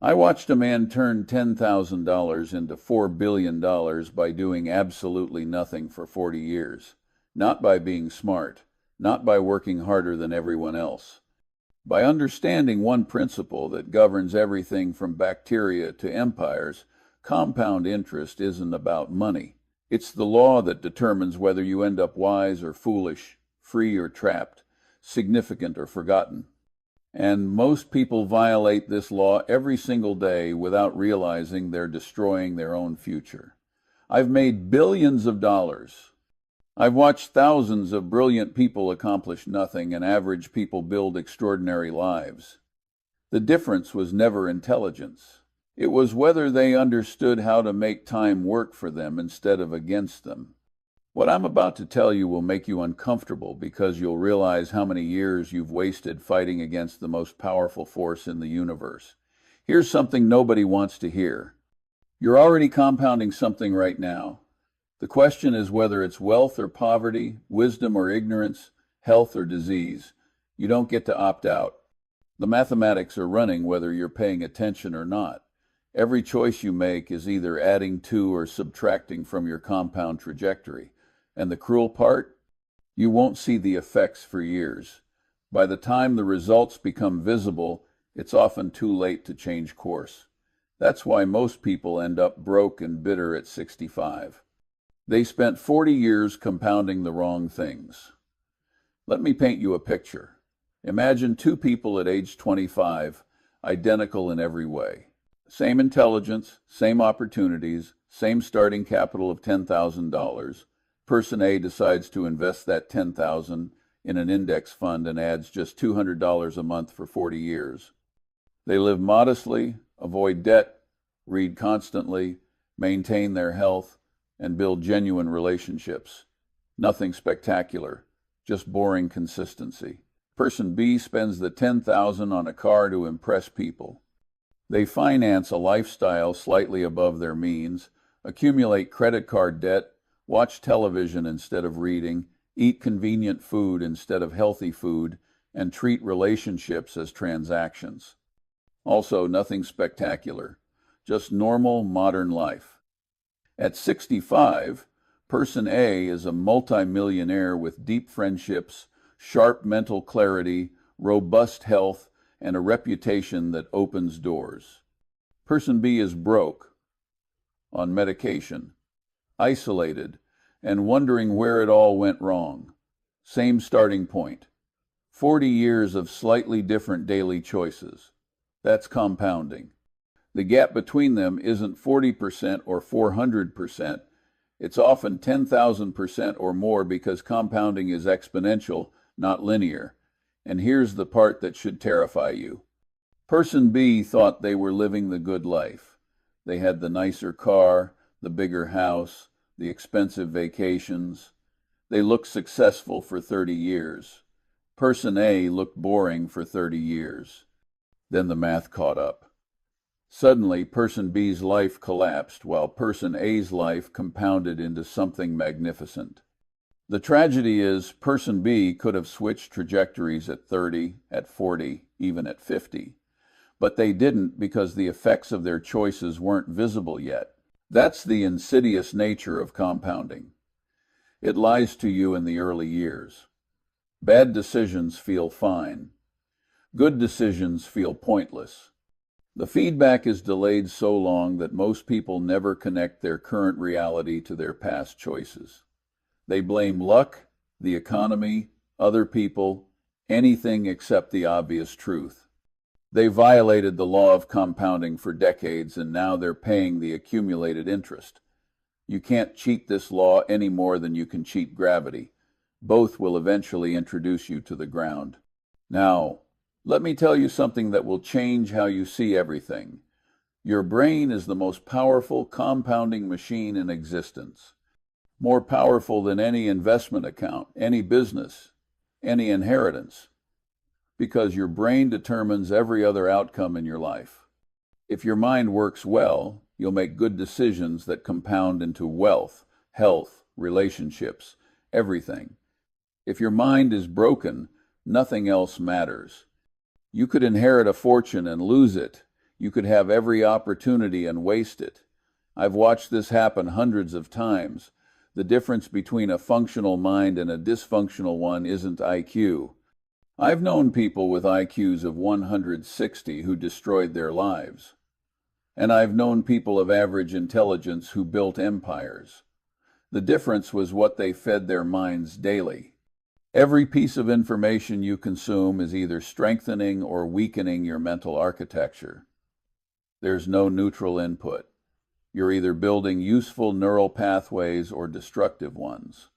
I watched a man turn $10,000 into $4 billion by doing absolutely nothing for 40 years. Not by being smart, not by working harder than everyone else. By understanding one principle that governs everything from bacteria to empires, compound interest isn't about money. It's the law that determines whether you end up wise or foolish, free or trapped, significant or forgotten. And most people violate this law every single day without realizing they're destroying their own future. I've made billions of dollars. I've watched thousands of brilliant people accomplish nothing and average people build extraordinary lives. The difference was never intelligence. It was whether they understood how to make time work for them instead of against them. What I'm about to tell you will make you uncomfortable because you'll realize how many years you've wasted fighting against the most powerful force in the universe. Here's something nobody wants to hear. You're already compounding something right now. The question is whether it's wealth or poverty, wisdom or ignorance, health or disease. You don't get to opt out. The mathematics are running whether you're paying attention or not. Every choice you make is either adding to or subtracting from your compound trajectory. And the cruel part? You won't see the effects for years. By the time the results become visible, it's often too late to change course. That's why most people end up broke and bitter at 65. They spent 40 years compounding the wrong things. Let me paint you a picture. Imagine two people at age 25, identical in every way. Same intelligence, same opportunities, same starting capital of $10,000. Person A decides to invest that $10,000 in an index fund and adds just $200 a month for 40 years. They live modestly, avoid debt, read constantly, maintain their health, and build genuine relationships. Nothing spectacular, just boring consistency. Person B spends the $10,000 on a car to impress people. They finance a lifestyle slightly above their means, accumulate credit card debt, watch television instead of reading, eat convenient food instead of healthy food, and treat relationships as transactions. Also, nothing spectacular, just normal modern life. At 65, person A is a multimillionaire with deep friendships, sharp mental clarity, robust health, and a reputation that opens doors. Person B is broke, on medication, isolated, and wondering where it all went wrong. Same starting point. 40 years of slightly different daily choices. That's compounding. The gap between them isn't 40% or 400%. It's often 10,000% or more because compounding is exponential, not linear. And here's the part that should terrify you. Person B thought they were living the good life. They had the nicer car, the bigger house, the expensive vacations. They looked successful for 30 years. Person A looked boring for 30 years. Then the math caught up. Suddenly, person B's life collapsed while person A's life compounded into something magnificent. The tragedy is person B could have switched trajectories at 30, at 40, even at 50. But they didn't because the effects of their choices weren't visible yet. That's the insidious nature of compounding. It lies to you in the early years. Bad decisions feel fine. Good decisions feel pointless. The feedback is delayed so long that most people never connect their current reality to their past choices. They blame luck, the economy, other people, anything except the obvious truth. They violated the law of compounding for decades, and now they're paying the accumulated interest. You can't cheat this law any more than you can cheat gravity. Both will eventually introduce you to the ground. Now, let me tell you something that will change how you see everything. Your brain is the most powerful compounding machine in existence. More powerful than any investment account, any business, any inheritance. Because your brain determines every other outcome in your life. If your mind works well, you'll make good decisions that compound into wealth, health, relationships, everything. If your mind is broken, nothing else matters. You could inherit a fortune and lose it, You could have every opportunity and waste it. I've watched this happen hundreds of times. The difference between a functional mind and a dysfunctional one isn't IQ. I've known people with IQs of 160 who destroyed their lives. And I've known people of average intelligence who built empires. The difference was what they fed their minds daily. Every piece of information you consume is either strengthening or weakening your mental architecture. There's no neutral input. You're either building useful neural pathways or destructive ones.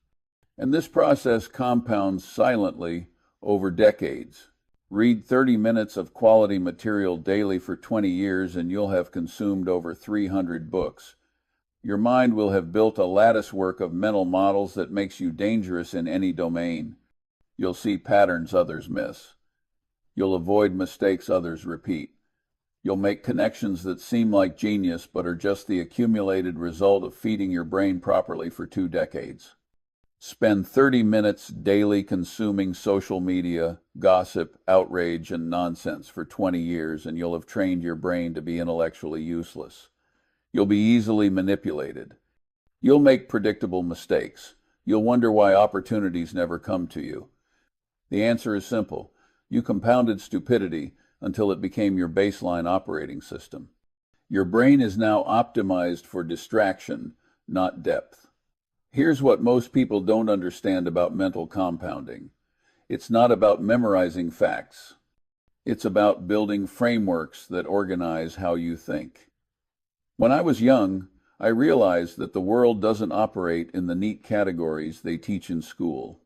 And this process compounds silently over decades. Read 30 minutes of quality material daily for 20 years and you'll have consumed over 300 books. Your mind will have built a latticework of mental models that makes you dangerous in any domain. You'll see patterns others miss. You'll avoid mistakes others repeat. You'll make connections that seem like genius but are just the accumulated result of feeding your brain properly for 2 decades. Spend 30 minutes daily consuming social media, gossip, outrage, and nonsense for 20 years and you'll have trained your brain to be intellectually useless. You'll be easily manipulated. You'll make predictable mistakes. You'll wonder why opportunities never come to you. The answer is simple. You compounded stupidity until it became your baseline operating system. Your brain is now optimized for distraction, not depth. Here's what most people don't understand about mental compounding. It's not about memorizing facts. It's about building frameworks that organize how you think. When I was young, I realized that the world doesn't operate in the neat categories they teach in school.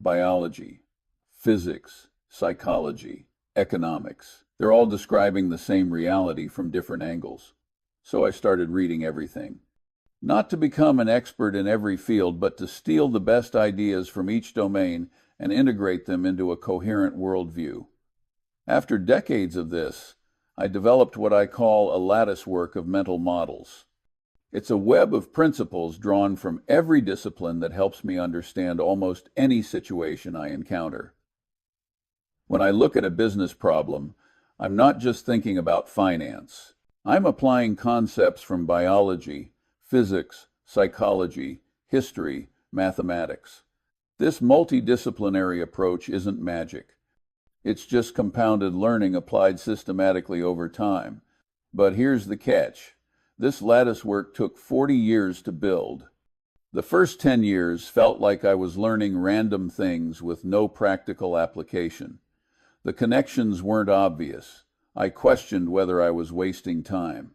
Biology, physics, psychology, economics. They're all describing the same reality from different angles. So I started reading everything. Not to become an expert in every field, but to steal the best ideas from each domain and integrate them into a coherent worldview. After decades of this, I developed what I call a latticework of mental models. It's a web of principles drawn from every discipline that helps me understand almost any situation I encounter. When I look at a business problem, I'm not just thinking about finance. I'm applying concepts from biology, physics, psychology, history, mathematics. This multidisciplinary approach isn't magic. It's just compounded learning applied systematically over time. But here's the catch. This lattice work took 40 years to build. The first 10 years felt like I was learning random things with no practical application. The connections weren't obvious. I questioned whether I was wasting time.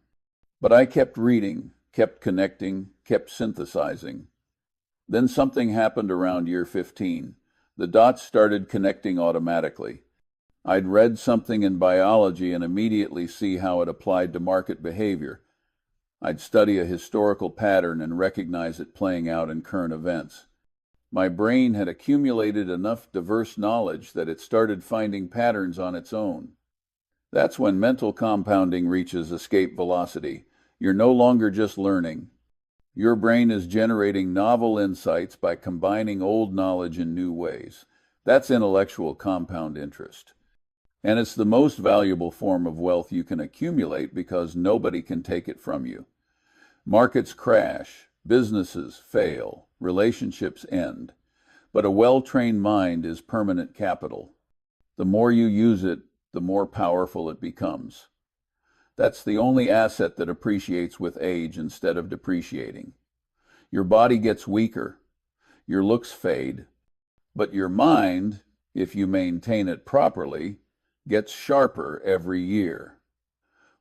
But I kept reading, kept connecting, kept synthesizing. Then something happened around year 15. The dots started connecting automatically. I'd read something in biology and immediately see how it applied to market behavior. I'd study a historical pattern and recognize it playing out in current events. My brain had accumulated enough diverse knowledge that it started finding patterns on its own. That's when mental compounding reaches escape velocity. You're no longer just learning. Your brain is generating novel insights by combining old knowledge in new ways. That's intellectual compound interest. And it's the most valuable form of wealth you can accumulate because nobody can take it from you. Markets crash, businesses fail, relationships end. But a well-trained mind is permanent capital. The more you use it, the more powerful it becomes. That's the only asset that appreciates with age instead of depreciating. Your body gets weaker, your looks fade, but your mind, if you maintain it properly, gets sharper every year.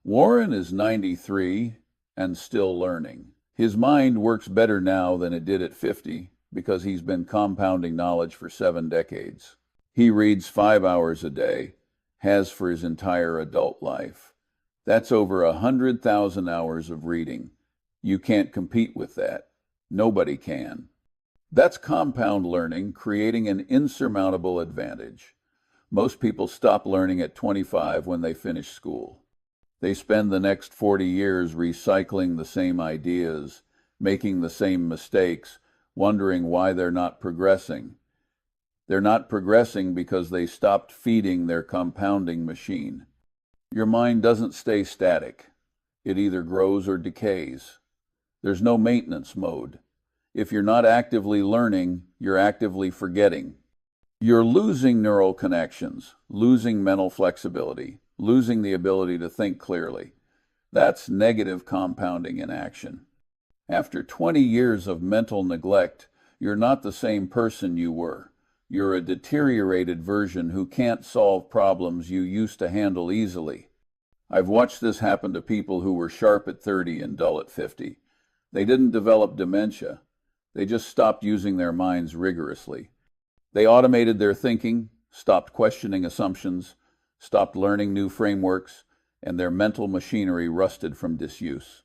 Warren is 93 and still learning. His mind works better now than it did at 50 because he's been compounding knowledge for 7 decades. He reads 5 hours a day, has for his entire adult life. That's over 100,000 hours of reading. You can't compete with that. Nobody can. That's compound learning, creating an insurmountable advantage. Most people stop learning at 25 when they finish school. They spend the next 40 years recycling the same ideas, making the same mistakes, wondering why they're not progressing. They're not progressing because they stopped feeding their compounding machine. Your mind doesn't stay static. It either grows or decays. There's no maintenance mode. If you're not actively learning, you're actively forgetting. You're losing neural connections, losing mental flexibility, losing the ability to think clearly. That's negative compounding in action. After 20 years of mental neglect, you're not the same person you were. You're a deteriorated version who can't solve problems you used to handle easily. I've watched this happen to people who were sharp at 30 and dull at 50. They didn't develop dementia. They just stopped using their minds rigorously. They automated their thinking, stopped questioning assumptions, stopped learning new frameworks, and their mental machinery rusted from disuse.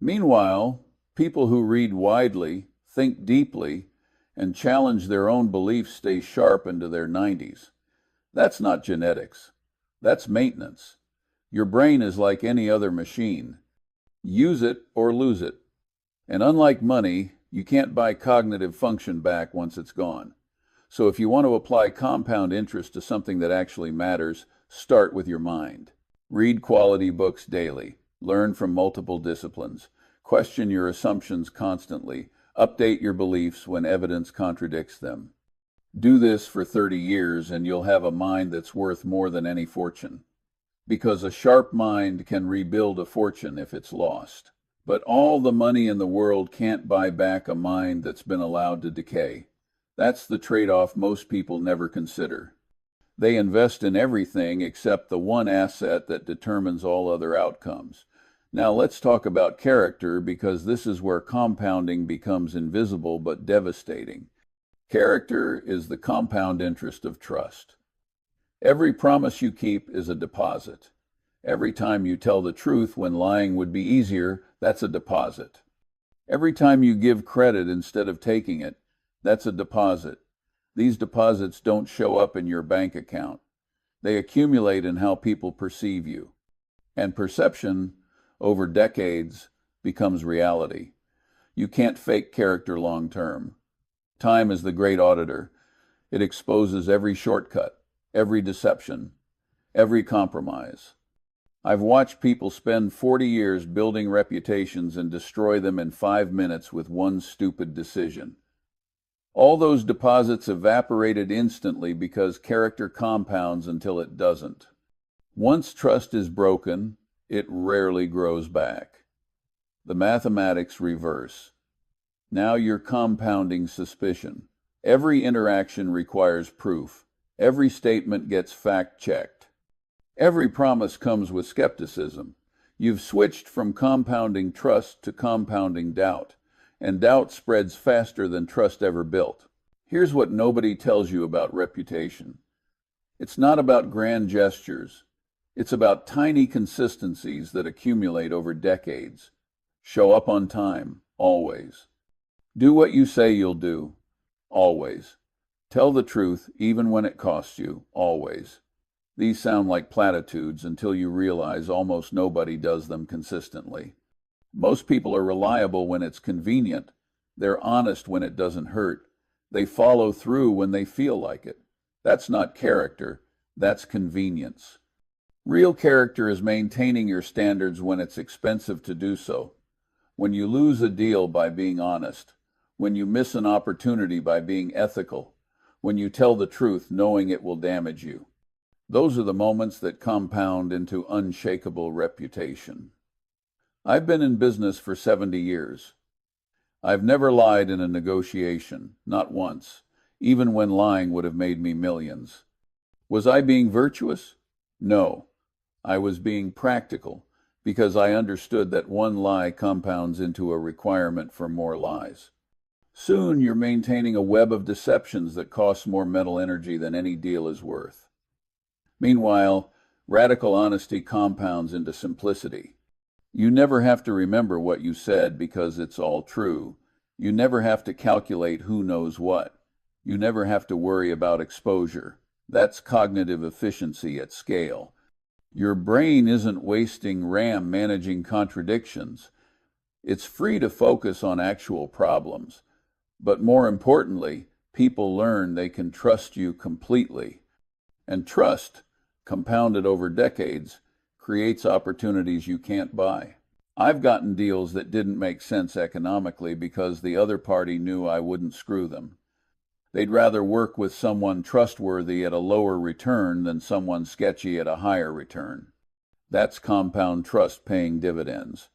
Meanwhile, people who read widely, think deeply, and challenge their own beliefs stay sharp into their 90s. That's not genetics. That's maintenance. Your brain is like any other machine. Use it or lose it. And unlike money, you can't buy cognitive function back once it's gone. So if you want to apply compound interest to something that actually matters, start with your mind. Read quality books daily. Learn from multiple disciplines. Question your assumptions constantly. Update your beliefs when evidence contradicts them. Do this for 30 years and you'll have a mind that's worth more than any fortune. Because a sharp mind can rebuild a fortune if it's lost. But all the money in the world can't buy back a mind that's been allowed to decay. That's the trade-off most people never consider. They invest in everything except the one asset that determines all other outcomes. Now let's talk about character, because this is where compounding becomes invisible but devastating. Character is the compound interest of trust. Every promise you keep is a deposit. Every time you tell the truth when lying would be easier, that's a deposit. Every time you give credit instead of taking it, that's a deposit. These deposits don't show up in your bank account. They accumulate in how people perceive you. And perception, over decades, becomes reality. You can't fake character long term. Time is the great auditor. It exposes every shortcut, every deception, every compromise. I've watched people spend 40 years building reputations and destroy them in 5 minutes with one stupid decision. All those deposits evaporated instantly because character compounds until it doesn't. Once trust is broken, it rarely grows back. The mathematics reverse. Now you're compounding suspicion. Every interaction requires proof. Every statement gets fact-checked. Every promise comes with skepticism. You've switched from compounding trust to compounding doubt, and doubt spreads faster than trust ever built. Here's what nobody tells you about reputation. It's not about grand gestures. It's about tiny consistencies that accumulate over decades. Show up on time, always. Do what you say you'll do, always. Tell the truth, even when it costs you, always. These sound like platitudes until you realize almost nobody does them consistently. Most people are reliable when it's convenient. They're honest when it doesn't hurt. They follow through when they feel like it. That's not character. That's convenience. Real character is maintaining your standards when it's expensive to do so. When you lose a deal by being honest. When you miss an opportunity by being ethical. When you tell the truth knowing it will damage you. Those are the moments that compound into unshakable reputation. I've been in business for 70 years. I've never lied in a negotiation, not once, even when lying would have made me millions. Was I being virtuous? No. I was being practical, because I understood that one lie compounds into a requirement for more lies. Soon you're maintaining a web of deceptions that costs more mental energy than any deal is worth. Meanwhile, radical honesty compounds into simplicity. You never have to remember what you said because it's all true. You never have to calculate who knows what. You never have to worry about exposure. That's cognitive efficiency at scale. Your brain isn't wasting RAM managing contradictions. It's free to focus on actual problems. But more importantly, people learn they can trust you completely. And trust, compounded over decades, creates opportunities you can't buy. I've gotten deals that didn't make sense economically because the other party knew I wouldn't screw them. They'd rather work with someone trustworthy at a lower return than someone sketchy at a higher return. That's compound trust paying dividends.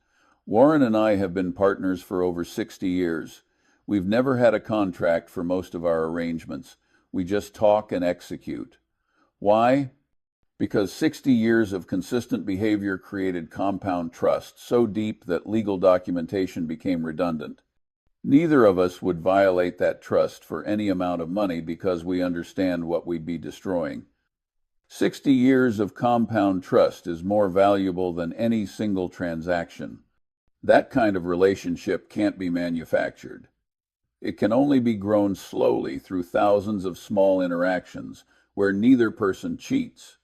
Warren and I have been partners for over 60 years. We've never had a contract for most of our arrangements. We just talk and execute. Why? Because 60 years of consistent behavior created compound trust so deep that legal documentation became redundant. Neither of us would violate that trust for any amount of money because we understand what we'd be destroying. 60 years of compound trust is more valuable than any single transaction. That kind of relationship can't be manufactured. It can only be grown slowly through thousands of small interactions where neither person cheats.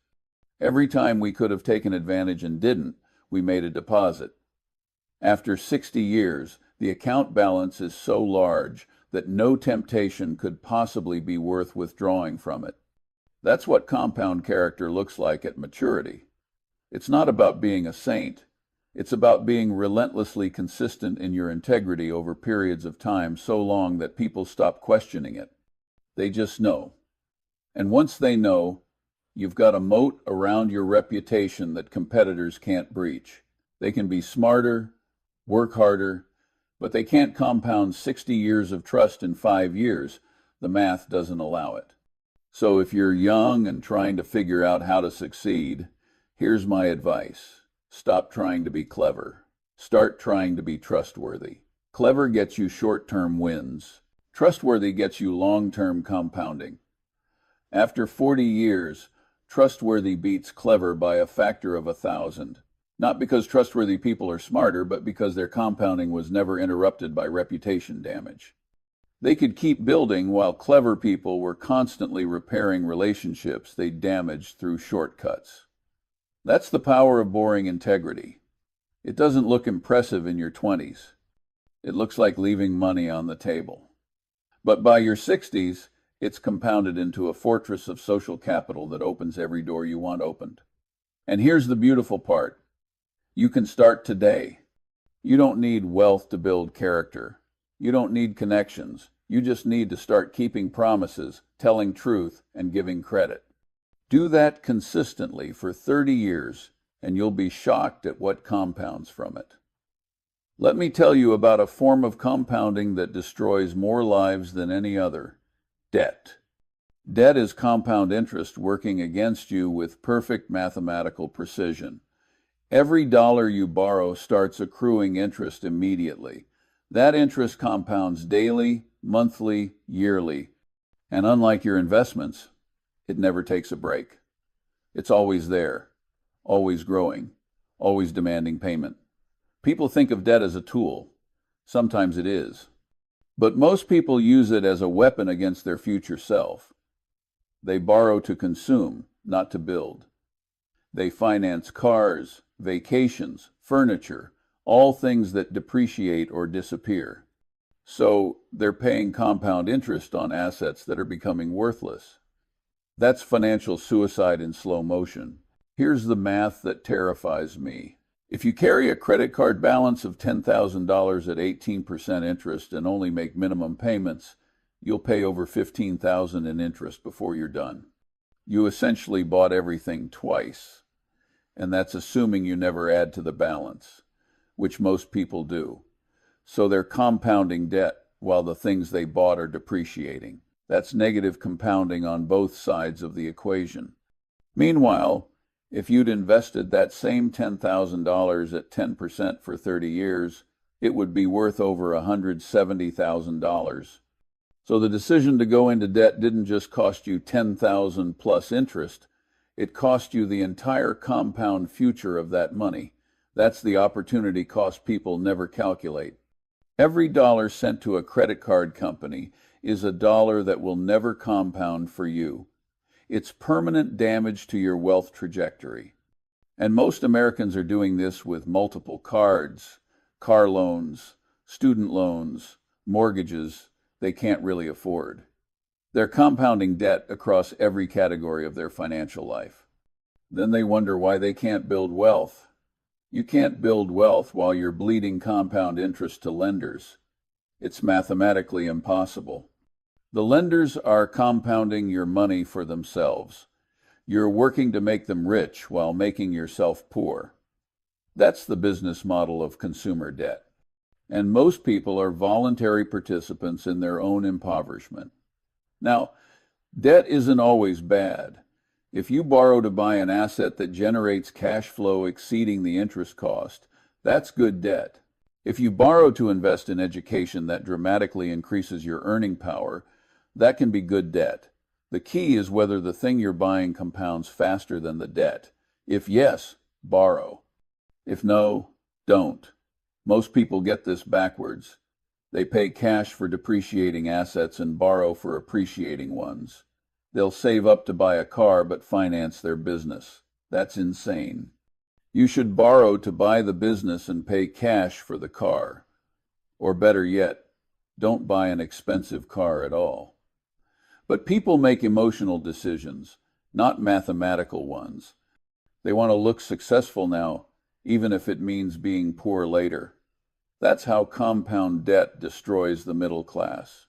Every time we could have taken advantage and didn't, we made a deposit. After 60 years, the account balance is so large that no temptation could possibly be worth withdrawing from it. That's what compound character looks like at maturity. It's not about being a saint. It's about being relentlessly consistent in your integrity over periods of time so long that people stop questioning it. They just know. And once they know, you've got a moat around your reputation that competitors can't breach. They can be smarter, work harder, but they can't compound 60 years of trust in 5 years. The math doesn't allow it. So if you're young and trying to figure out how to succeed, here's my advice. Stop trying to be clever. Start trying to be trustworthy. Clever gets you short-term wins. Trustworthy gets you long-term compounding. After 40 years, trustworthy beats clever by a factor of 1,000. Not because trustworthy people are smarter, but because their compounding was never interrupted by reputation damage. They could keep building while clever people were constantly repairing relationships they damaged through shortcuts. That's the power of boring integrity. It doesn't look impressive in your 20s. It looks like leaving money on the table. But by your 60s, it's compounded into a fortress of social capital that opens every door you want opened. And here's the beautiful part. You can start today. You don't need wealth to build character. You don't need connections. You just need to start keeping promises, telling truth, and giving credit. Do that consistently for 30 years, and you'll be shocked at what compounds from it. Let me tell you about a form of compounding that destroys more lives than any other: debt. Debt is compound interest working against you with perfect mathematical precision. Every dollar you borrow starts accruing interest immediately. That interest compounds daily, monthly, yearly. And unlike your investments, it never takes a break. It's always there, always growing, always demanding payment. People think of debt as a tool. Sometimes it is. But most people use it as a weapon against their future self. They borrow to consume, not to build. They finance cars, vacations, furniture, all things that depreciate or disappear. So they're paying compound interest on assets that are becoming worthless. That's financial suicide in slow motion. Here's the math that terrifies me. If you carry a credit card balance of $10,000 at 18% interest and only make minimum payments, you'll pay over $15,000 in interest before you're done. You essentially bought everything twice. And that's assuming you never add to the balance, which most people do. So they're compounding debt while the things they bought are depreciating. That's negative compounding on both sides of the equation. Meanwhile, if you'd invested that same $10,000 at 10% for 30 years, it would be worth over $170,000. So the decision to go into debt didn't just cost you $10,000 plus interest. It cost you the entire compound future of that money. That's the opportunity cost people never calculate. Every dollar sent to a credit card company is a dollar that will never compound for you. It's permanent damage to your wealth trajectory. And most Americans are doing this with multiple cards, car loans, student loans, mortgages they can't really afford. They're compounding debt across every category of their financial life. Then they wonder why they can't build wealth. You can't build wealth while you're bleeding compound interest to lenders. It's mathematically impossible. The lenders are compounding your money for themselves. You're working to make them rich while making yourself poor. That's the business model of consumer debt. And most people are voluntary participants in their own impoverishment. Now, debt isn't always bad. If you borrow to buy an asset that generates cash flow exceeding the interest cost, that's good debt. If you borrow to invest in education that dramatically increases your earning power, that can be good debt. The key is whether the thing you're buying compounds faster than the debt. If yes, borrow. If no, don't. Most people get this backwards. They pay cash for depreciating assets and borrow for appreciating ones. They'll save up to buy a car but finance their business. That's insane. You should borrow to buy the business and pay cash for the car. Or better yet, don't buy an expensive car at all. But people make emotional decisions, not mathematical ones. They want to look successful now, even if it means being poor later. That's how compound debt destroys the middle class.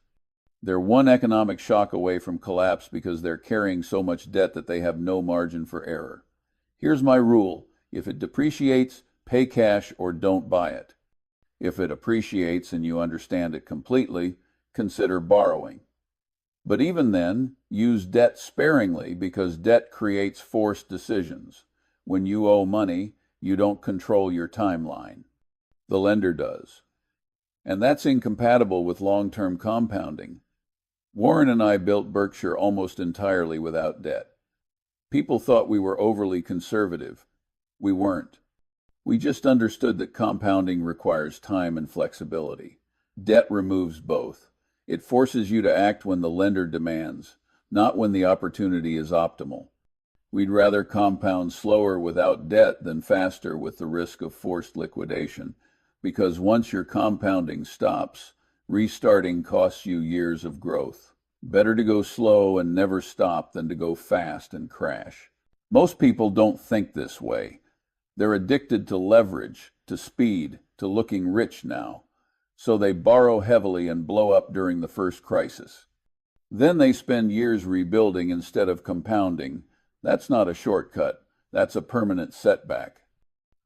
They're one economic shock away from collapse because they're carrying so much debt that they have no margin for error. Here's my rule. If it depreciates, pay cash or don't buy it. If it appreciates and you understand it completely, consider borrowing. But even then, use debt sparingly because debt creates forced decisions. When you owe money, you don't control your timeline. The lender does. And that's incompatible with long-term compounding. Warren and I built Berkshire almost entirely without debt. People thought we were overly conservative. We weren't. We just understood that compounding requires time and flexibility. Debt removes both. It forces you to act when the lender demands, not when the opportunity is optimal. We'd rather compound slower without debt than faster with the risk of forced liquidation, because once your compounding stops, restarting costs you years of growth. Better to go slow and never stop than to go fast and crash. Most people don't think this way. They're addicted to leverage, to speed, to looking rich now. So they borrow heavily and blow up during the first crisis. Then they spend years rebuilding instead of compounding. That's not a shortcut. That's a permanent setback.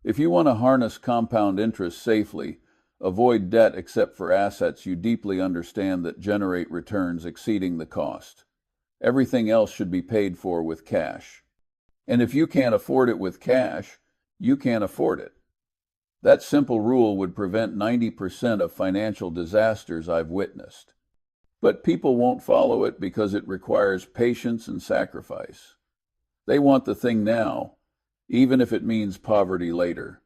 If you want to harness compound interest safely, avoid debt except for assets you deeply understand that generate returns exceeding the cost. Everything else should be paid for with cash. And if you can't afford it with cash, you can't afford it. That simple rule would prevent 90% of financial disasters I've witnessed. But people won't follow it because it requires patience and sacrifice. They want the thing now, even if it means poverty later.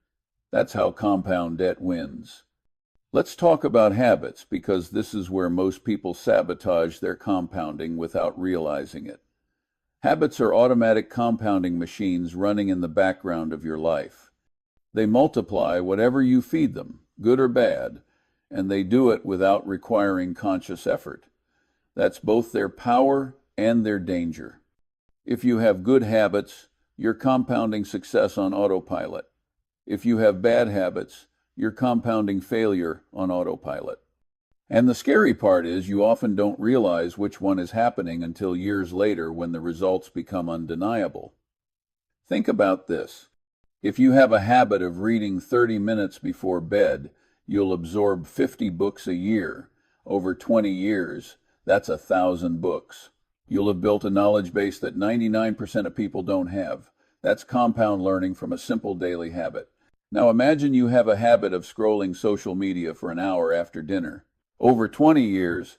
That's how compound debt wins. Let's talk about habits, because this is where most people sabotage their compounding without realizing it. Habits are automatic compounding machines running in the background of your life. They multiply whatever you feed them, good or bad, and they do it without requiring conscious effort. That's both their power and their danger. If you have good habits, you're compounding success on autopilot. If you have bad habits, you're compounding failure on autopilot. And the scary part is you often don't realize which one is happening until years later when the results become undeniable. Think about this. If you have a habit of reading 30 minutes before bed, you'll absorb 50 books a year. Over 20 years, that's 1,000 books. You'll have built a knowledge base that 99% of people don't have. That's compound learning from a simple daily habit. Now imagine you have a habit of scrolling social media for an hour after dinner. Over 20 years,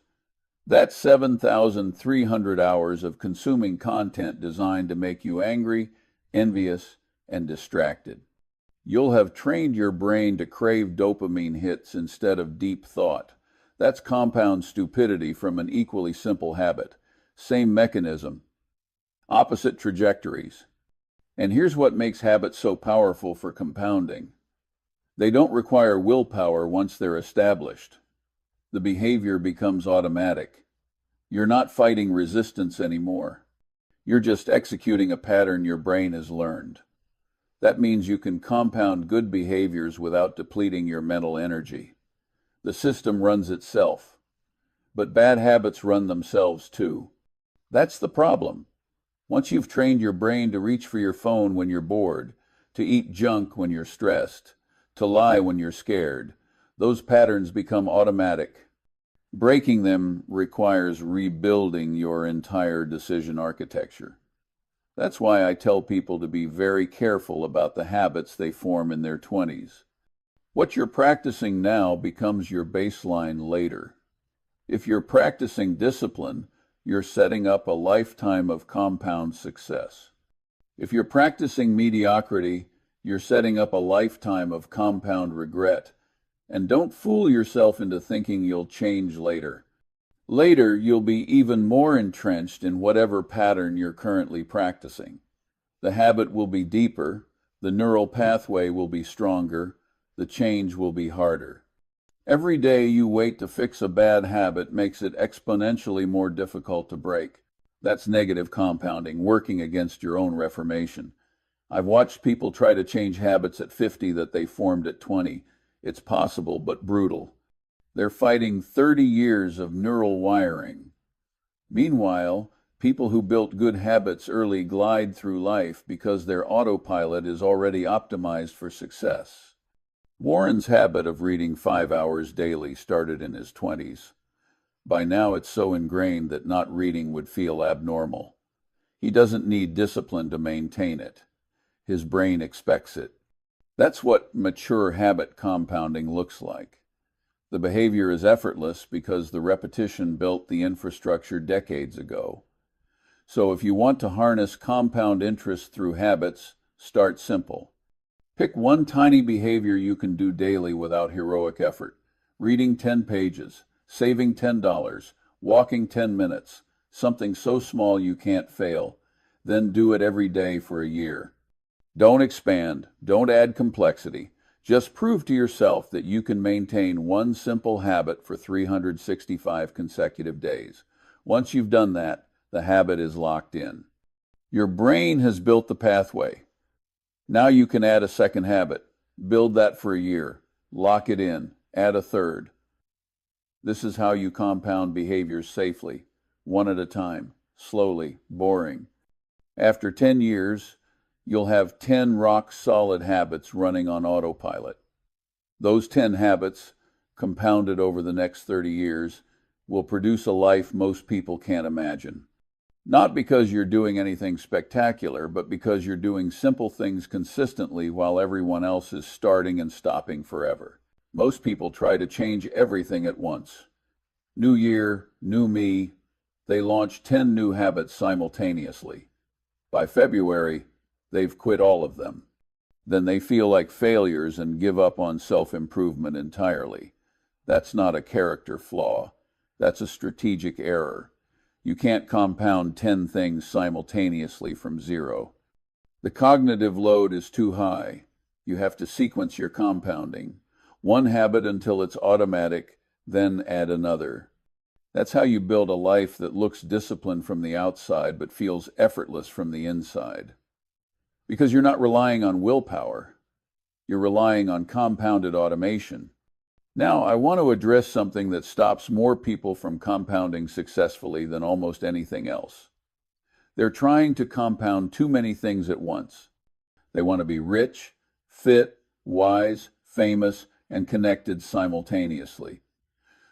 that's 7,300 hours of consuming content designed to make you angry, envious, and distracted. You'll have trained your brain to crave dopamine hits instead of deep thought. That's compound stupidity from an equally simple habit. Same mechanism, opposite trajectories. And here's what makes habits so powerful for compounding. They don't require willpower once they're established. The behavior becomes automatic. You're not fighting resistance anymore. You're just executing a pattern your brain has learned. That means you can compound good behaviors without depleting your mental energy. The system runs itself, but bad habits run themselves too. That's the problem. Once you've trained your brain to reach for your phone when you're bored, to eat junk when you're stressed, to lie when you're scared, those patterns become automatic. Breaking them requires rebuilding your entire decision architecture. That's why I tell people to be very careful about the habits they form in their 20s. What you're practicing now becomes your baseline later. If you're practicing discipline, you're setting up a lifetime of compound success. If you're practicing mediocrity, you're setting up a lifetime of compound regret. And don't fool yourself into thinking you'll change later. Later, you'll be even more entrenched in whatever pattern you're currently practicing. The habit will be deeper, the neural pathway will be stronger, the change will be harder. Every day you wait to fix a bad habit makes it exponentially more difficult to break. That's negative compounding, working against your own reformation. I've watched people try to change habits at 50 that they formed at 20. It's possible, but brutal. They're fighting 30 years of neural wiring. Meanwhile, people who built good habits early glide through life because their autopilot is already optimized for success. Warren's habit of reading 5 hours daily started in his 20s. By now it's so ingrained that not reading would feel abnormal. He doesn't need discipline to maintain it. His brain expects it. That's what mature habit compounding looks like. The behavior is effortless because the repetition built the infrastructure decades ago. So if you want to harness compound interest through habits, start simple. Pick one tiny behavior you can do daily without heroic effort. Reading 10 pages, saving $10, walking 10 minutes, something so small you can't fail. Then do it every day for a year. Don't expand, don't add complexity. Just prove to yourself that you can maintain one simple habit for 365 consecutive days. Once you've done that, the habit is locked in. Your brain has built the pathway. Now you can add a second habit. Build that for a year. Lock it in. Add a third. This is how you compound behaviors safely, one at a time, slowly, boring. After 10 years, you'll have 10 rock-solid habits running on autopilot. Those 10 habits, compounded over the next 30 years, will produce a life most people can't imagine. Not because you're doing anything spectacular, but because you're doing simple things consistently while everyone else is starting and stopping forever. Most people try to change everything at once. New year, new me. They launch 10 new habits simultaneously. By February, they've quit all of them. Then they feel like failures and give up on self-improvement entirely. That's not a character flaw. That's a strategic error. You can't compound 10 things simultaneously from zero. The cognitive load is too high. You have to sequence your compounding. One habit until it's automatic, then add another. That's how you build a life that looks disciplined from the outside but feels effortless from the inside. Because you're not relying on willpower. You're relying on compounded automation. Now, I want to address something that stops more people from compounding successfully than almost anything else. They're trying to compound too many things at once. They want to be rich, fit, wise, famous, and connected simultaneously.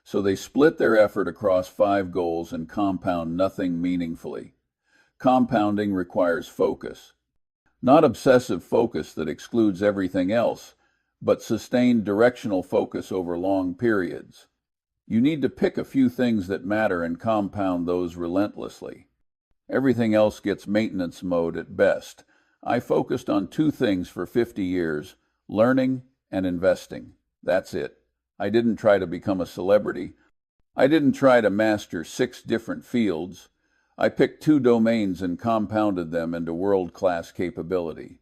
So they split their effort across 5 goals and compound nothing meaningfully. Compounding requires focus. Not obsessive focus that excludes everything else, but sustained directional focus over long periods. You need to pick a few things that matter and compound those relentlessly. Everything else gets maintenance mode at best. I focused on 2 things for 50 years, learning and investing. That's it. I didn't try to become a celebrity. I didn't try to master 6 different fields. I picked 2 domains and compounded them into world-class capability.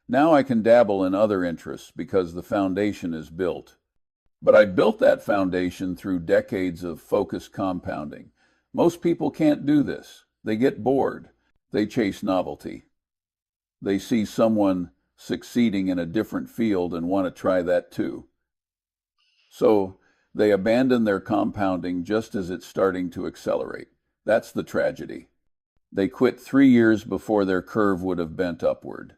Now I can dabble in other interests because the foundation is built. But I built that foundation through decades of focused compounding. Most people can't do this. They get bored. They chase novelty. They see someone succeeding in a different field and want to try that too. So they abandon their compounding just as it's starting to accelerate. That's the tragedy. They quit 3 years before their curve would have bent upward.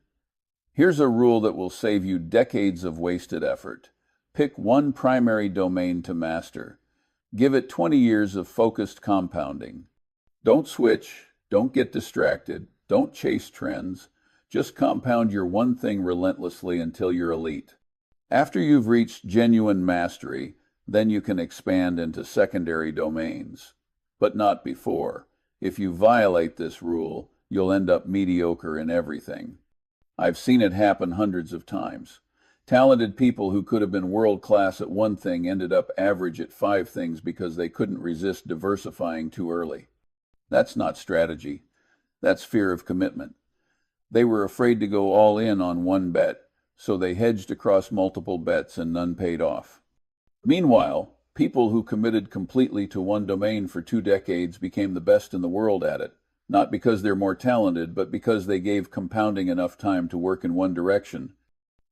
Here's a rule that will save you decades of wasted effort. Pick one primary domain to master. Give it 20 years of focused compounding. Don't switch, don't get distracted, don't chase trends. Just compound your one thing relentlessly until you're elite. After you've reached genuine mastery, then you can expand into secondary domains. But not before. If you violate this rule, you'll end up mediocre in everything. I've seen it happen hundreds of times. Talented people who could have been world-class at one thing ended up average at 5 things because they couldn't resist diversifying too early. That's not strategy. That's fear of commitment. They were afraid to go all in on one bet, so they hedged across multiple bets and none paid off. Meanwhile, people who committed completely to one domain for 2 decades became the best in the world at it, not because they're more talented, but because they gave compounding enough time to work in one direction.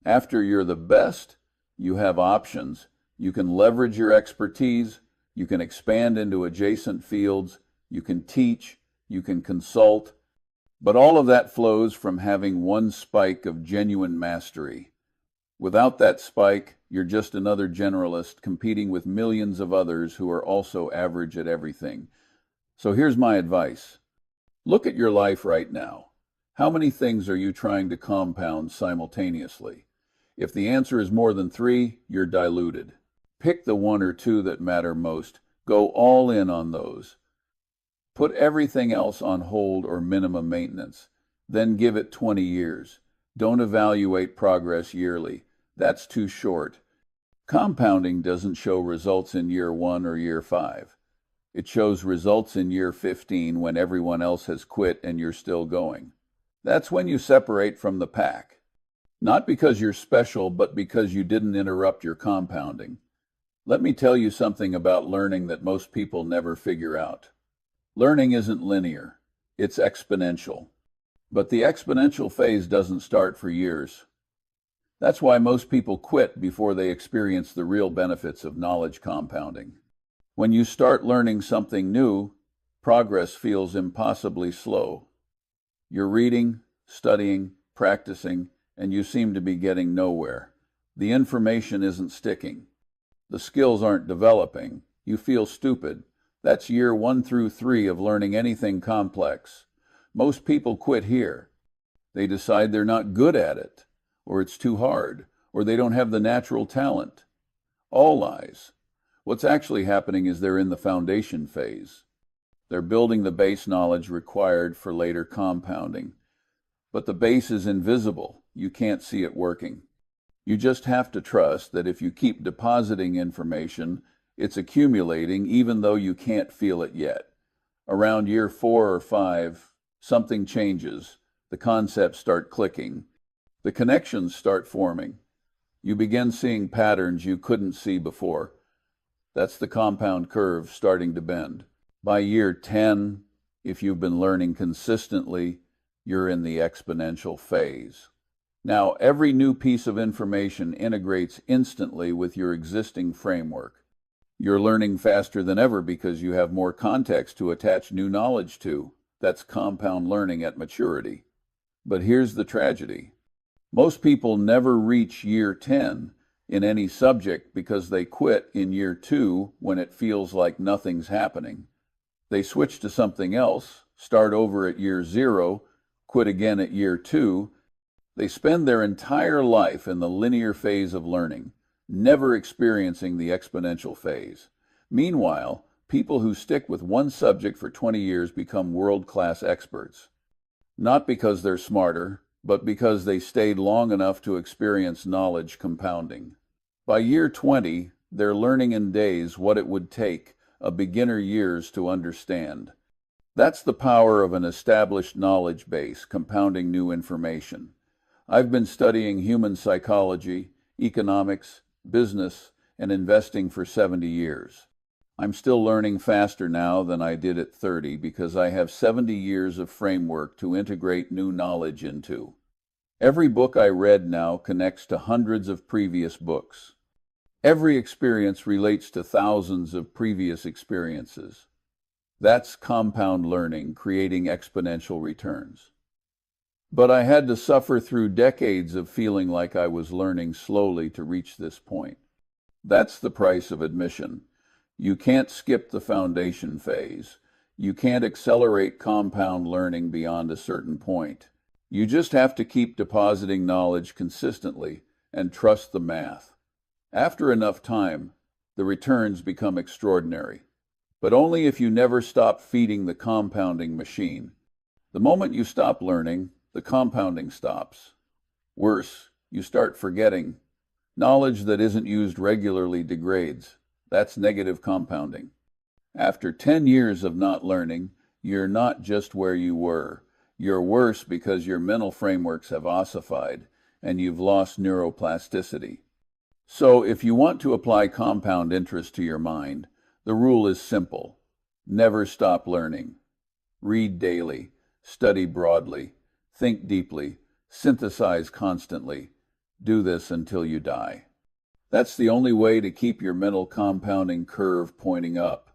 After you're the best, you have options. You can leverage your expertise, you can expand into adjacent fields, you can teach, you can consult, but all of that flows from having one spike of genuine mastery. Without that spike, you're just another generalist competing with millions of others who are also average at everything. So here's my advice. Look at your life right now. How many things are you trying to compound simultaneously? If the answer is more than 3, you're diluted. Pick the 1 or 2 that matter most. Go all in on those. Put everything else on hold or minimum maintenance. Then give it 20 years. Don't evaluate progress yearly. That's too short. Compounding doesn't show results in year 1 or year 5. It shows results in year 15 when everyone else has quit and you're still going. That's when you separate from the pack. Not because you're special, but because you didn't interrupt your compounding. Let me tell you something about learning that most people never figure out. Learning isn't linear. It's exponential. But the exponential phase doesn't start for years. That's why most people quit before they experience the real benefits of knowledge compounding. When you start learning something new, progress feels impossibly slow. You're reading, studying, practicing, and you seem to be getting nowhere. The information isn't sticking. The skills aren't developing. You feel stupid. That's year 1 through 3 of learning anything complex. Most people quit here. They decide they're not good at it, or it's too hard, or they don't have the natural talent. All lies. What's actually happening is they're in the foundation phase. They're building the base knowledge required for later compounding. But the base is invisible. You can't see it working. You just have to trust that if you keep depositing information, it's accumulating even though you can't feel it yet. Around year 4 or 5, something changes. The concepts start clicking. The connections start forming. You begin seeing patterns you couldn't see before. That's the compound curve starting to bend. By year 10, if you've been learning consistently, you're in the exponential phase. Now, every new piece of information integrates instantly with your existing framework. You're learning faster than ever because you have more context to attach new knowledge to. That's compound learning at maturity. But here's the tragedy. Most people never reach year 10 in any subject because they quit in year 2 when it feels like nothing's happening. They switch to something else, start over at year 0, quit again at year 2. They spend their entire life in the linear phase of learning, never experiencing the exponential phase. Meanwhile, people who stick with one subject for 20 years become world-class experts. Not because they're smarter, but because they stayed long enough to experience knowledge compounding. By year 20, they're learning in days what it would take a beginner years to understand. That's the power of an established knowledge base compounding new information. I've been studying human psychology, economics, business, and investing for 70 years. I'm still learning faster now than I did at 30 because I have 70 years of framework to integrate new knowledge into. Every book I read now connects to hundreds of previous books. Every experience relates to thousands of previous experiences. That's compound learning, creating exponential returns. But I had to suffer through decades of feeling like I was learning slowly to reach this point. That's the price of admission. You can't skip the foundation phase. You can't accelerate compound learning beyond a certain point. You just have to keep depositing knowledge consistently and trust the math. After enough time, the returns become extraordinary. But only if you never stop feeding the compounding machine. The moment you stop learning, the compounding stops. Worse, you start forgetting. Knowledge that isn't used regularly degrades. That's negative compounding. After 10 years of not learning, you're not just where you were. You're worse because your mental frameworks have ossified and you've lost neuroplasticity. So if you want to apply compound interest to your mind, the rule is simple. Never stop learning. Read daily, study broadly, think deeply, synthesize constantly. Do this until you die. That's the only way to keep your mental compounding curve pointing up.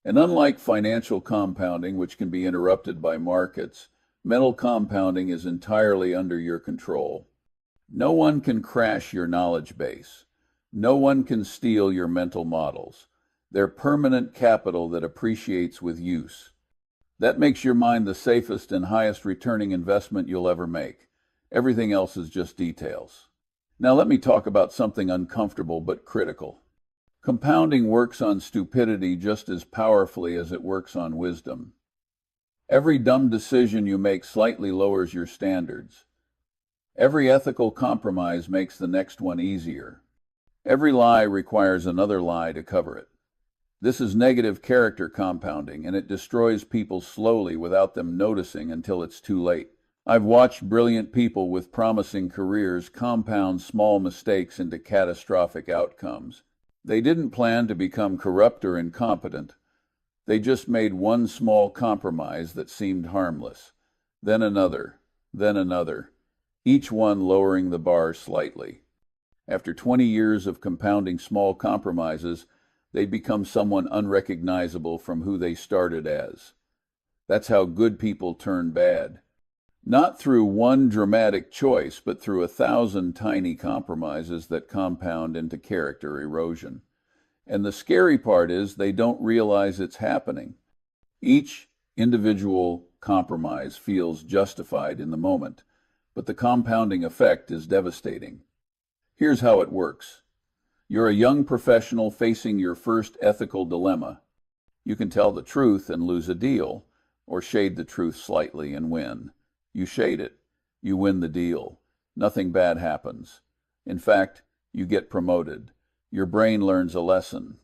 And unlike financial compounding, which can be interrupted by markets, mental compounding is entirely under your control. No one can crash your knowledge base. No one can steal your mental models. They're permanent capital that appreciates with use. That makes your mind the safest and highest returning investment you'll ever make. Everything else is just details. Now let me talk about something uncomfortable but critical. Compounding works on stupidity just as powerfully as it works on wisdom. Every dumb decision you make slightly lowers your standards. Every ethical compromise makes the next one easier. Every lie requires another lie to cover it. This is negative character compounding, and it destroys people slowly without them noticing until it's too late. I've watched brilliant people with promising careers compound small mistakes into catastrophic outcomes. They didn't plan to become corrupt or incompetent. They just made one small compromise that seemed harmless, then another, each one lowering the bar slightly. After 20 years of compounding small compromises, they become someone unrecognizable from who they started as. That's how good people turn bad. Not through one dramatic choice, but through 1,000 tiny compromises that compound into character erosion. And the scary part is they don't realize it's happening. Each individual compromise feels justified in the moment, but the compounding effect is devastating. Here's how it works. You're a young professional facing your first ethical dilemma. You can tell the truth and lose a deal, or shade the truth slightly and win. You shade it. You win the deal. Nothing bad happens. In fact, you get promoted. Your brain learns a lesson.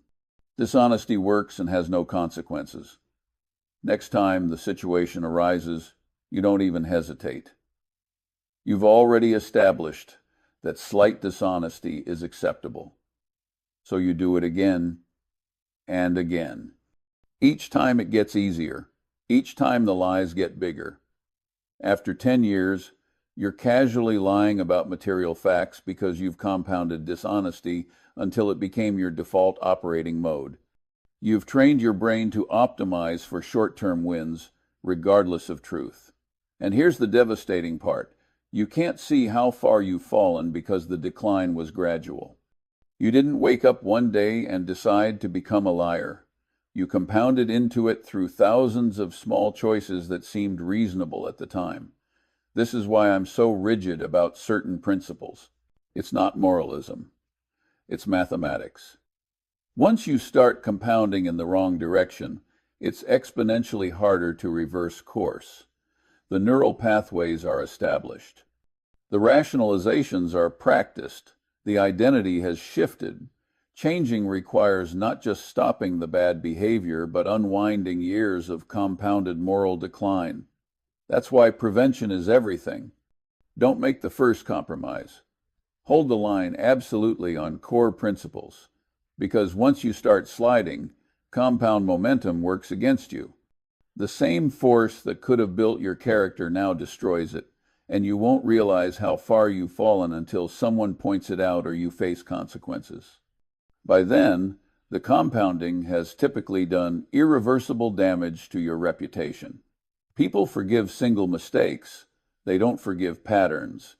Dishonesty works and has no consequences. Next time the situation arises, you don't even hesitate. You've already established that slight dishonesty is acceptable. So you do it again and again. Each time it gets easier. Each time the lies get bigger. After 10 years, you're casually lying about material facts because you've compounded dishonesty until it became your default operating mode. You've trained your brain to optimize for short-term wins, regardless of truth. And here's the devastating part. You can't see how far you've fallen because the decline was gradual. You didn't wake up one day and decide to become a liar. You compounded into it through thousands of small choices that seemed reasonable at the time. This is why I'm so rigid about certain principles. It's not moralism. It's mathematics. Once you start compounding in the wrong direction, it's exponentially harder to reverse course. The neural pathways are established. The rationalizations are practiced. The identity has shifted. Changing requires not just stopping the bad behavior, but unwinding years of compounded moral decline. That's why prevention is everything. Don't make the first compromise. Hold the line absolutely on core principles, because once you start sliding, Compound momentum works against you. The same force that could have built your character now destroys it, and you won't realize how far you've fallen until someone points it out or you face consequences. By then, the compounding has typically done irreversible damage to your reputation. People forgive single mistakes. They don't forgive patterns,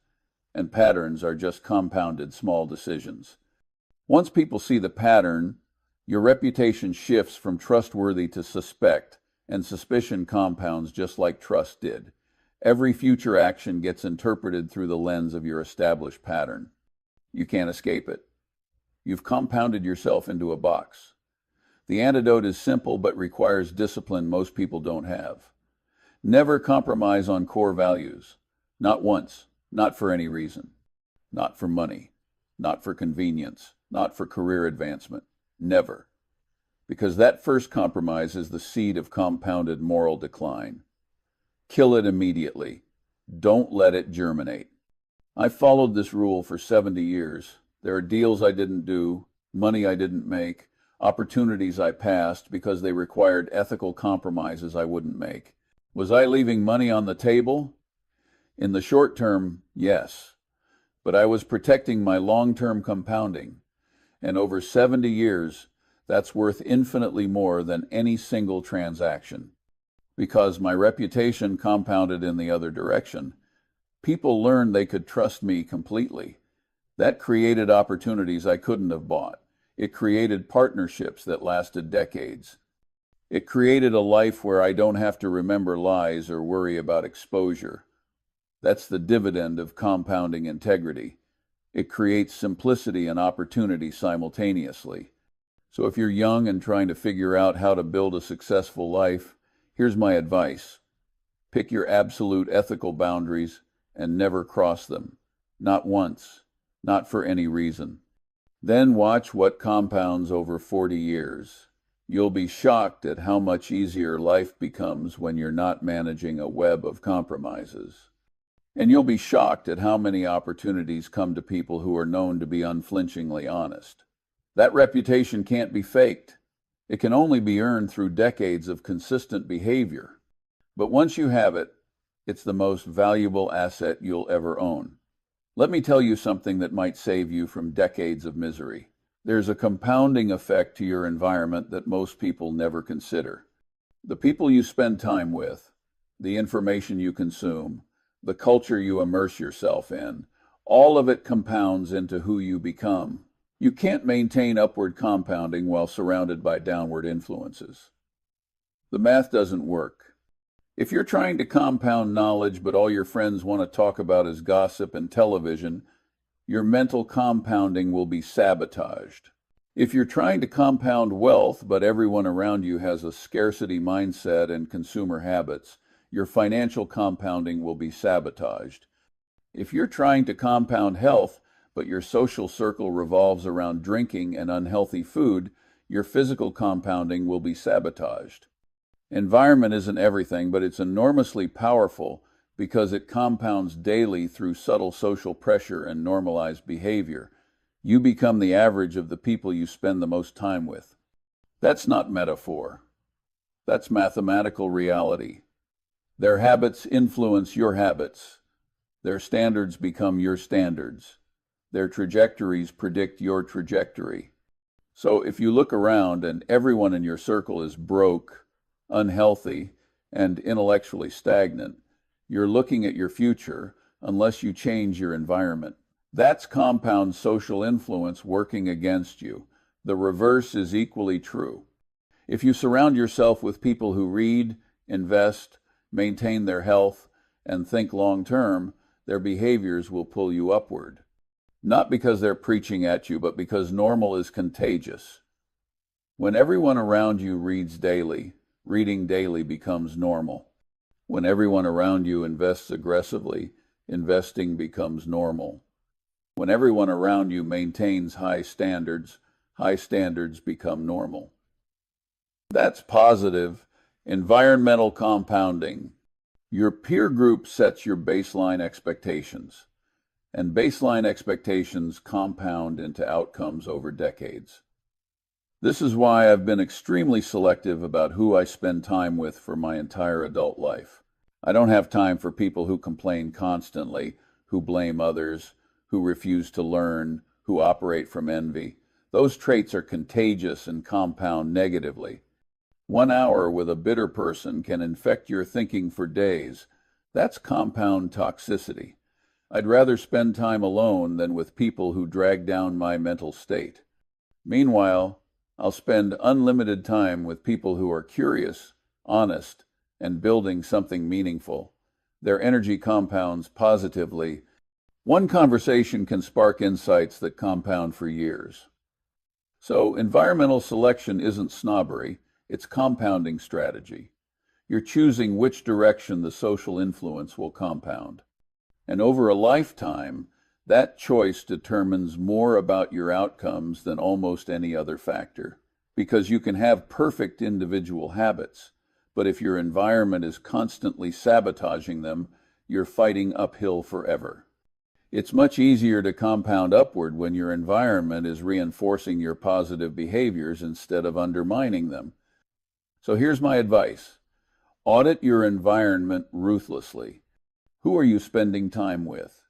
and patterns are just compounded small decisions. Once people see the pattern, your reputation shifts from trustworthy to suspect, and suspicion compounds just like trust did. Every future action gets interpreted through the lens of your established pattern. You can't escape it. You've compounded yourself into a box. The antidote is simple but requires discipline most people don't have. Never compromise on core values. Not once, not for any reason. Not for money, not for convenience, not for career advancement. Never. Because that first compromise is the seed of compounded moral decline. Kill it immediately. Don't let it germinate. I followed this rule for 70 years. There are deals I didn't do, money I didn't make, opportunities I passed because they required ethical compromises I wouldn't make. Was I leaving money on the table? In the short term, yes. But I was protecting my long-term compounding. And over 70 years, that's worth infinitely more than any single transaction. Because my reputation compounded in the other direction, people learned they could trust me completely. That created opportunities I couldn't have bought. It created partnerships that lasted decades. It created a life where I don't have to remember lies or worry about exposure. That's the dividend of compounding integrity. It creates simplicity and opportunity simultaneously. So if you're young and trying to figure out how to build a successful life, here's my advice. Pick your absolute ethical boundaries and never cross them. Not once, not for any reason. Then watch what compounds over 40 years. You'll be shocked at how much easier life becomes when you're not managing a web of compromises. And you'll be shocked at how many opportunities come to people who are known to be unflinchingly honest. That reputation can't be faked. It can only be earned through decades of consistent behavior. But once you have it, it's the most valuable asset you'll ever own. Let me tell you something that might save you from decades of misery. There's a compounding effect to your environment that most people never consider. The people you spend time with, the information you consume, the culture you immerse yourself in, all of it compounds into who you become. You can't maintain upward compounding while surrounded by downward influences. The math doesn't work. If you're trying to compound knowledge but all your friends want to talk about is gossip and television, your mental compounding will be sabotaged. If you're trying to compound wealth but everyone around you has a scarcity mindset and consumer habits, your financial compounding will be sabotaged. If you're trying to compound health but your social circle revolves around drinking and unhealthy food, your physical compounding will be sabotaged. Environment isn't everything, but it's enormously powerful because it compounds daily through subtle social pressure and normalized behavior. You become the average of the people you spend the most time with. That's not metaphor. That's mathematical reality. Their habits influence your habits. Their standards become your standards. Their trajectories predict your trajectory. So if you look around and everyone in your circle is broke, unhealthy, and intellectually stagnant, you're looking at your future unless you change your environment. That's compound social influence working against you. The reverse is equally true. If you surround yourself with people who read, invest, maintain their health, and think long-term, their behaviors will pull you upward. Not because they're preaching at you, but because normal is contagious. When everyone around you reads daily, reading daily becomes normal. When everyone around you invests aggressively, investing becomes normal. When everyone around you maintains high standards become normal. That's positive, environmental compounding. Your peer group sets your baseline expectations, and baseline expectations compound into outcomes over decades. This is why I've been extremely selective about who I spend time with for my entire adult life. I don't have time for people who complain constantly, who blame others, who refuse to learn, who operate from envy. Those traits are contagious and compound negatively. 1 hour with a bitter person can infect your thinking for days. That's compound toxicity. I'd rather spend time alone than with people who drag down my mental state. Meanwhile, I'll spend unlimited time with people who are curious, honest, and building something meaningful. Their energy compounds positively. One conversation can spark insights that compound for years. So, environmental selection isn't snobbery, it's compounding strategy. You're choosing which direction the social influence will compound. And over a lifetime, that choice determines more about your outcomes than almost any other factor. Because you can have perfect individual habits, but if your environment is constantly sabotaging them, you're fighting uphill forever. It's much easier to compound upward when your environment is reinforcing your positive behaviors instead of undermining them. So here's my advice. Audit your environment ruthlessly. Who are you spending time with?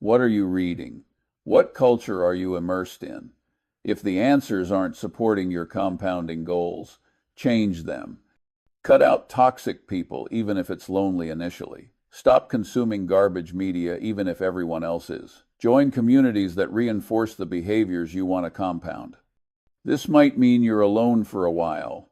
What are you reading? What culture are you immersed in? If the answers aren't supporting your compounding goals, change them. Cut out toxic people, even if it's lonely initially. Stop consuming garbage media, even if everyone else is. Join communities that reinforce the behaviors you want to compound. This might mean you're alone for a while,